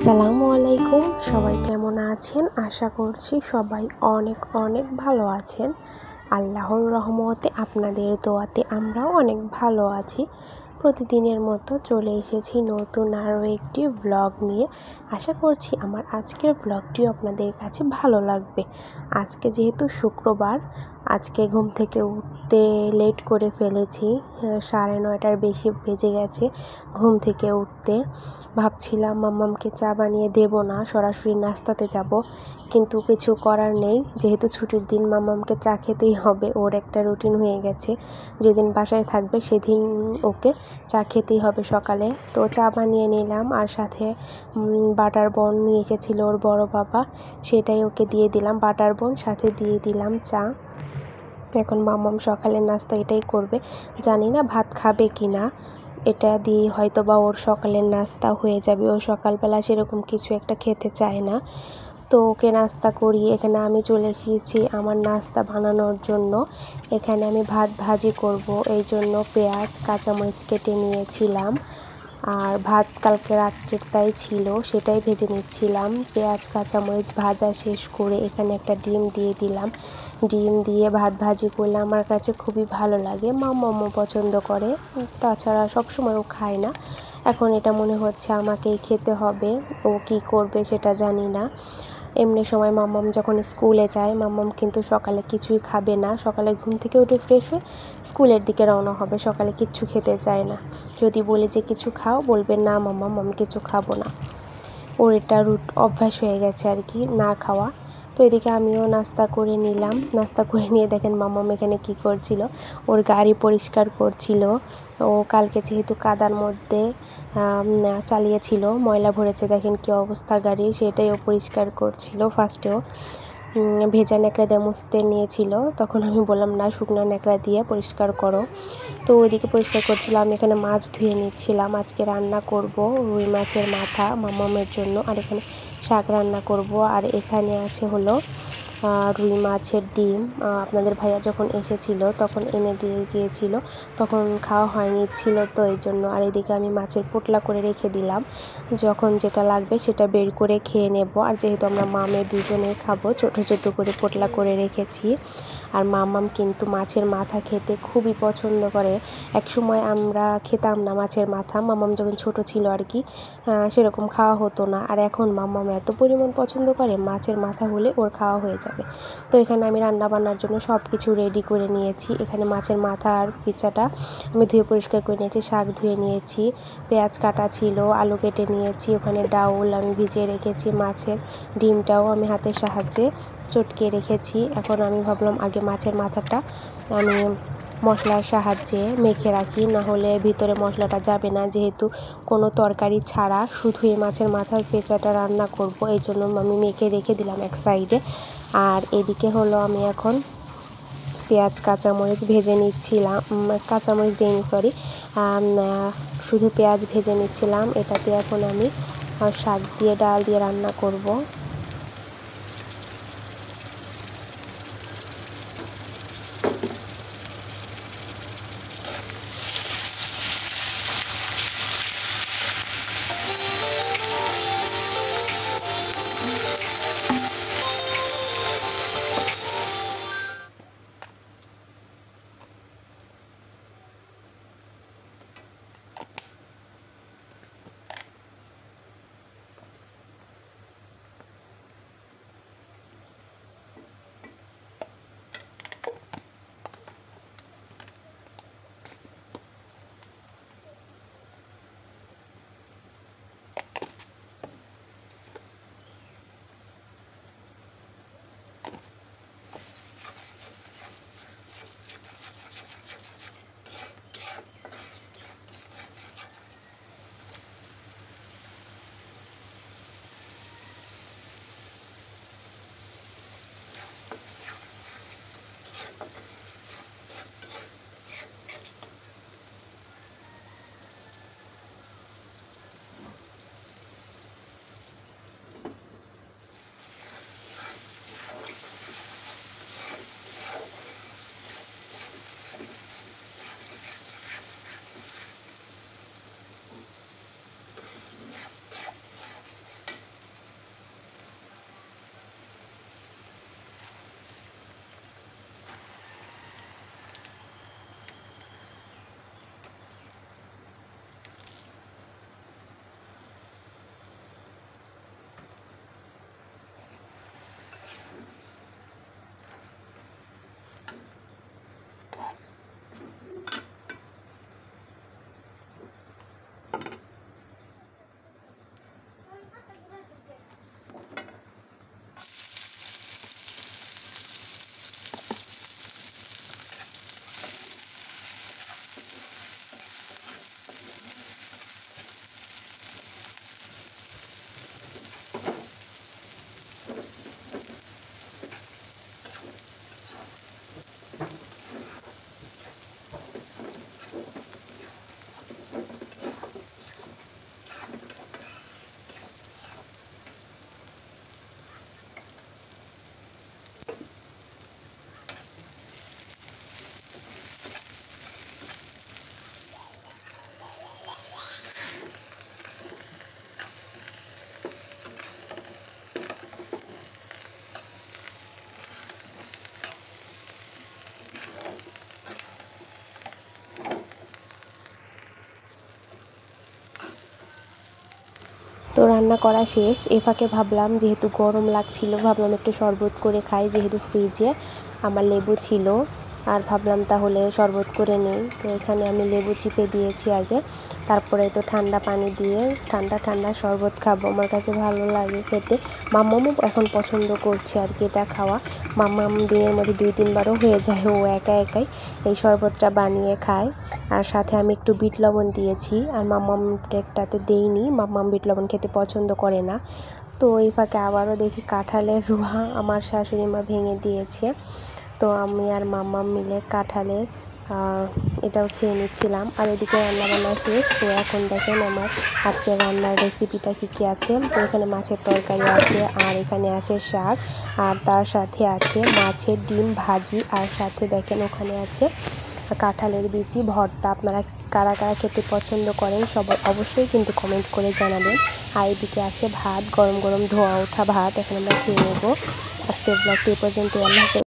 আসসালামু আলাইকুম। সবাই কেমন আছেন? আশা করছি সবাই অনেক অনেক ভালো আছেন। আল্লাহর রহমতে আপনাদের দোয়াতে আমরাও অনেক ভালো আছি। প্রতিদিনের মতো চলে এসেছি নতুন আরও একটি ব্লগ নিয়ে। আশা করছি আমার আজকের ব্লগটিও আপনাদের কাছে ভালো লাগবে। আজকে যেহেতু শুক্রবার, আজকে ঘুম থেকে উঠতে লেট করে ফেলেছি। 9:30টার বেশি বেজে গেছে ঘুম থেকে উঠতে। ভাবছিলাম মাম্মামকে চা বানিয়ে দেব না, সরাসরি নাস্তাতে যাব, কিন্তু কিছু করার নেই। যেহেতু ছুটির দিন মাম্মামকে চা খেতেই হবে, ওর একটা রুটিন হয়ে গেছে। যেদিন বাসায় থাকবে সেদিন ওকে চা খেতেই হবে সকালে। তো চা বানিয়ে নিলাম, আর সাথে বাটার বন নিয়ে এসেছিল ওর বড় বাবা, সেটাই ওকে দিয়ে দিলাম। বাটার বন সাথে দিয়ে দিলাম চা। এখন মাম্মাম সকালের নাস্তা এটাই করবে, জানি না ভাত খাবে কি না। এটা দিয়ে হয়তো বা ওর সকালের নাস্তা হয়ে যাবে। ও সকালবেলা সেরকম কিছু একটা খেতে চায় না। তো ওকে নাস্তা করিয়ে এখানে আমি চলে এসেছি আমার নাস্তা বানানোর জন্য। এখানে আমি ভাত ভাজি করব, এই জন্য পেঁয়াজ কাঁচামরিচ কেটে নিয়েছিলাম। আর ভাত কালকে রাত্রের তাই ছিল, সেটাই ভেজে নিচ্ছিলাম। পেঁয়াজ কাঁচামরিচ ভাজা শেষ করে এখানে একটা ডিম দিয়ে দিলাম। ডিম দিয়ে ভাত ভাজি করলে আমার কাছে খুবই ভালো লাগে। মাম্মামও পছন্দ করে, তাছাড়া সবসময় ও খায় না। এখন এটা মনে হচ্ছে আমাকেই খেতে হবে। ও কি করবে সেটা জানি না। এমনি সময় মাম্মাম যখন স্কুলে যায়, মাম্মাম কিন্তু সকালে কিছুই খাবে না। সকালে ঘুম থেকে উঠে ফ্রেশ হয়ে স্কুলের দিকে রওনা হবে, সকালে কিচ্ছু খেতে চায় না। যদি বলি যে কিছু খাও, বলবে না মাম্মাম আমি কিছু খাবো না। ওর এটা অভ্যাস হয়ে গেছে আর কি, না খাওয়া। তো এদিকে আমিও নাস্তা করে নিলাম। নাস্তা করে নিয়ে দেখেন মাম্মাম এখানে কি করছিল, ওর গাড়ি পরিষ্কার করছিল। ও কালকে যেহেতু কাদার মধ্যে চালিয়েছিল, ময়লা ভরেছে, দেখেন কি অবস্থা গাড়ির, সেটাই ও পরিষ্কার করছিল। ফার্স্টেও ভেজা ন্যাকড়া দিয়ে মুছতে নিয়েছিল, তখন আমি বললাম না, শুকনো ন্যাকড়া দিয়ে পরিষ্কার করো। তো ওইদিকে পরিষ্কার করছিল, আমি এখানে মাছ ধুয়ে নিচ্ছিলাম। আজকে রান্না করব রুই মাছের মাথা মাম্মামের জন্য, আর এখানে শাক রান্না করব। আর এখানে আছে হলো রুই মাছের ডিম। আপনাদের ভাইয়া যখন এসেছিল তখন এনে দিয়ে গিয়েছিল, তখন খাওয়া হয়নি ছিল, তো এই জন্য। আর এদিকে আমি মাছের পোটলা করে রেখে দিলাম, যখন যেটা লাগবে সেটা বের করে খেয়ে নেব। আর যেহেতু আমরা মামে দুজনে খাবো, ছোট ছোট করে পোটলা করে রেখেছি। আর মাম্মাম কিন্তু মাছের মাথা খেতে খুবই পছন্দ করে। একসময় আমরা খেতাম না মাছের মাথা, মাম্মাম যখন ছোট ছিল আর কি, সেরকম খাওয়া হতো না। আর এখন মাম্মাম এত পরিমাণ পছন্দ করে, মাছের মাথা হলে ওর খাওয়া হয়ে যাবে। তো এখানে আমি রান্না বান্নার জন্য সব কিছু রেডি করে নিয়েছি। এখানে মাছের মাথা আর পিচাটা আমি ধুয়ে পরিষ্কার করে নিয়েছি, শাক ধুয়ে নিয়েছি, পেঁয়াজ কাটা ছিল, আলু কেটে নিয়েছি, ওখানে ডাউল আমি ভিজিয়ে রেখেছি, মাছের ডিমটাও আমি হাতের সাহায্যে চটকে রেখেছি। এখন আমি ভাবলাম আগে মাছের মাথাটা আমি মশলার সাহায্যে মেখে রাখি, না হলে ভিতরে মশলাটা যাবে না। যেহেতু কোনো তরকারি ছাড়া শুধু এই মাছের মাথার পেঁচাটা রান্না করব, এই জন্য আমি মেখে রেখে দিলাম এক সাইডে। আর এদিকে হলো আমি এখন পেঁয়াজ কাঁচামরিচ ভেজে নিচ্ছিলাম, কাঁচামরিচ দিইনি সরি, শুধু পেঁয়াজ ভেজে নিচ্ছিলাম। এটাতে এখন আমি শাক দিয়ে ডাল দিয়ে রান্না করব। তো রান্না করা শেষ। এ ফাঁকে ভাবলাম যেহেতু গরম লাগছিল, ভাবলাম একটু শরবত করে খাই, যেহেতু ফ্রিজে আমার লেবু ছিল, আর ভাবলাম তাহলে শরবত করে নেই। তো এখানে আমি লেবু চিপে দিয়েছি আগে, তারপরে তো ঠান্ডা পানি দিয়ে ঠান্ডা ঠান্ডা শরবত খাবো, আমার কাছে ভালো লাগে খেতে। মাম্মামও এখন পছন্দ করছে আর কি এটা খাওয়া। মাম্মাম দিনের মধ্যে 2-3বারও হয়ে যায়, ও একা একাই এই শরবতটা বানিয়ে খায়। আর সাথে আমি একটু বিট লবণ দিয়েছি, আর মাম্মাম প্লেটটাতে দেইনি, মাম্মাম বিট লবণ খেতে পছন্দ করে না। তো এই ফাঁকে আবারও দেখি কাঁঠালের রুহা আমার শাশুড়ি মা ভেঙে দিয়েছে। তো আমি আর মাম্মাম মিলে কাঁঠালের এটাও খেয়ে নিচ্ছিলাম। আর এদিকে রান্নাবান্না শেষ। তো এখন দেখেন আমার আজকে রান্নার রেসিপিটা কী আছে। তো এখানে মাছের তরকারি আছে, আর এখানে আছে শাক, আর তার সাথে আছে মাছের ডিম ভাজি, আর সাথে দেখেন ওখানে আছে কাঁঠালের বিচি ভর্তা। আপনারা কারা কারা খেতে পছন্দ করেন সবাই অবশ্যই কিন্তু কমেন্ট করে জানাবেন। আর এদিকে আছে ভাত, গরম গরম ধোয়া ওঠা ভাত, এখন আমরা খেয়ে নেব। আজকের ব্লগটি এ পর্যন্ত। আল্লাহ হাফেজ।